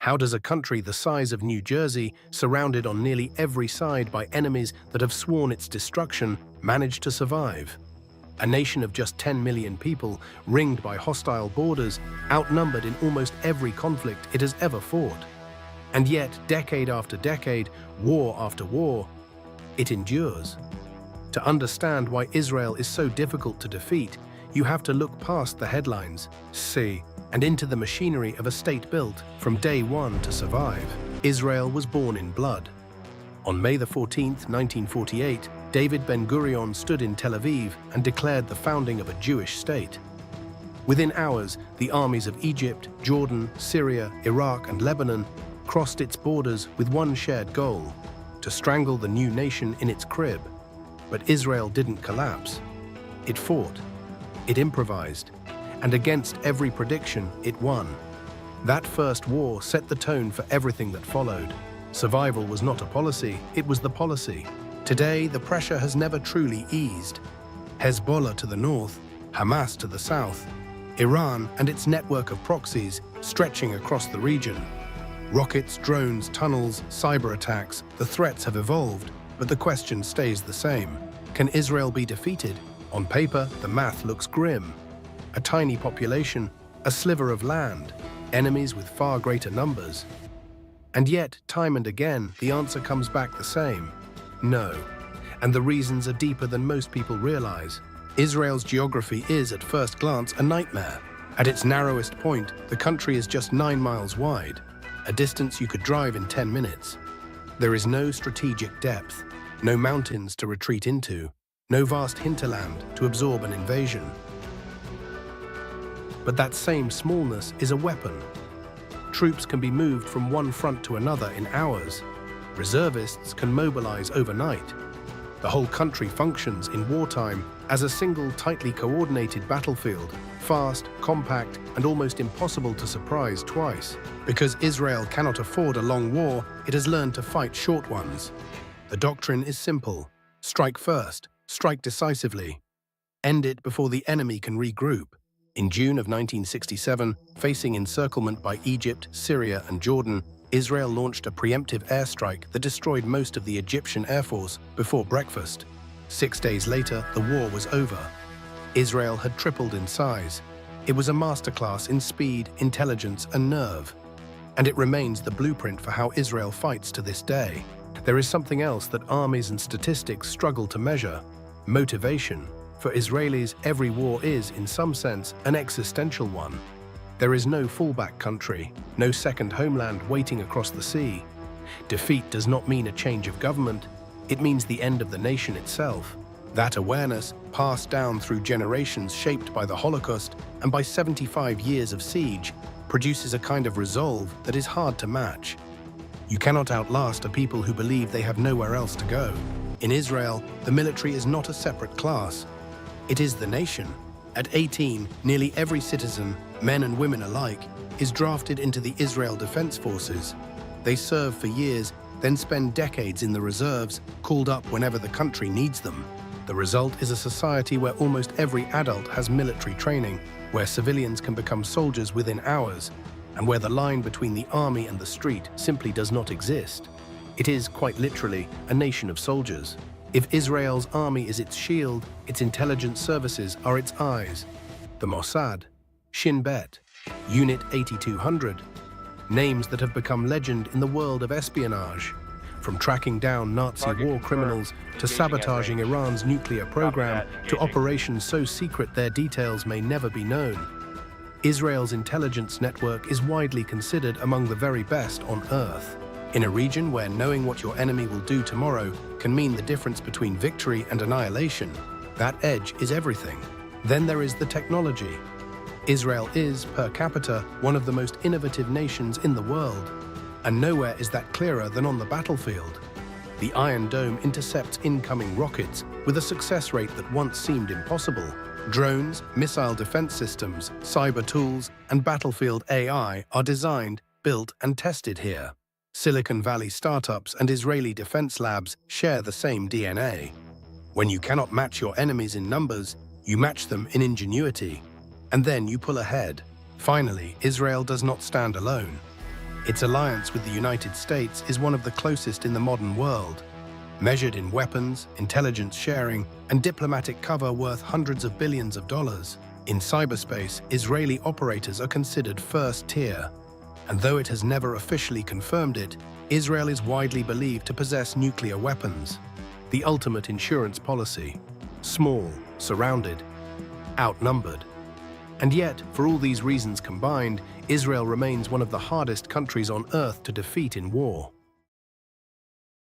How does a country the size of New Jersey, surrounded on nearly every side by enemies that have sworn its destruction, manage to survive? A nation of just 10 million people, ringed by hostile borders, outnumbered in almost every conflict it has ever fought. And yet, decade after decade, war after war, it endures. To understand why Israel is so difficult to defeat, you have to look past the headlines, see, and into the machinery of a state built from day one to survive. Israel was born in blood. On May 14, 1948, David Ben-Gurion stood in Tel Aviv and declared the founding of a Jewish state. Within hours, the armies of Egypt, Jordan, Syria, Iraq, and Lebanon crossed its borders with one shared goal: to strangle the new nation in its crib. But Israel didn't collapse. It fought. It improvised. And against every prediction, it won. That first war set the tone for everything that followed. Survival was not a policy, it was the policy. Today, the pressure has never truly eased. Hezbollah to the north, Hamas to the south, Iran and its network of proxies stretching across the region. Rockets, drones, tunnels, cyber attacks, the threats have evolved, but the question stays the same. Can Israel be defeated? On paper, the math looks grim. A tiny population, a sliver of land, enemies with far greater numbers. And yet, time and again, the answer comes back the same: no. And the reasons are deeper than most people realize. Israel's geography is, at first glance, a nightmare. At its narrowest point, the country is just 9 miles wide, a distance you could drive in 10 minutes. There is no strategic depth, no mountains to retreat into, no vast hinterland to absorb an invasion. But that same smallness is a weapon. Troops can be moved from one front to another in hours. Reservists can mobilize overnight. The whole country functions in wartime as a single tightly coordinated battlefield, fast, compact, and almost impossible to surprise twice. Because Israel cannot afford a long war, it has learned to fight short ones. The doctrine is simple: strike first, strike decisively. End it before the enemy can regroup. In June of 1967, facing encirclement by Egypt, Syria, and Jordan, Israel launched a preemptive airstrike that destroyed most of the Egyptian Air Force before breakfast. 6 days later, the war was over. Israel had tripled in size. It was a masterclass in speed, intelligence, and nerve. And it remains the blueprint for how Israel fights to this day. There is something else that armies and statistics struggle to measure: motivation. For Israelis, every war is, in some sense, an existential one. There is no fallback country, no second homeland waiting across the sea. Defeat does not mean a change of government, it means the end of the nation itself. That awareness, passed down through generations shaped by the Holocaust and by 75 years of siege, produces a kind of resolve that is hard to match. You cannot outlast a people who believe they have nowhere else to go. In Israel, the military is not a separate class. It is the nation. At 18, nearly every citizen, men and women alike, is drafted into the Israel Defense Forces. They serve for years, then spend decades in the reserves, called up whenever the country needs them. The result is a society where almost every adult has military training, where civilians can become soldiers within hours, and where the line between the army and the street simply does not exist. It is, quite literally, a nation of soldiers. If Israel's army is its shield, its intelligence services are its eyes. The Mossad, Shin Bet, Unit 8200, names that have become legend in the world of espionage. From tracking down Nazi war criminals to sabotaging Iran's nuclear program to operations so secret their details may never be known. Israel's intelligence network is widely considered among the very best on Earth. In a region where knowing what your enemy will do tomorrow can mean the difference between victory and annihilation, that edge is everything. Then there is the technology. Israel is, per capita, one of the most innovative nations in the world. And nowhere is that clearer than on the battlefield. The Iron Dome intercepts incoming rockets with a success rate that once seemed impossible. Drones, missile defense systems, cyber tools, and battlefield AI are designed, built, and tested here. Silicon Valley startups and Israeli defense labs share the same DNA. When you cannot match your enemies in numbers, you match them in ingenuity. And then you pull ahead. Finally, Israel does not stand alone. Its alliance with the United States is one of the closest in the modern world, measured in weapons, intelligence sharing, and diplomatic cover worth hundreds of billions of dollars. In cyberspace, Israeli operators are considered first tier, and though it has never officially confirmed it, Israel is widely believed to possess nuclear weapons. The ultimate insurance policy: small, surrounded, outnumbered. And yet, for all these reasons combined, Israel remains one of the hardest countries on earth to defeat in war.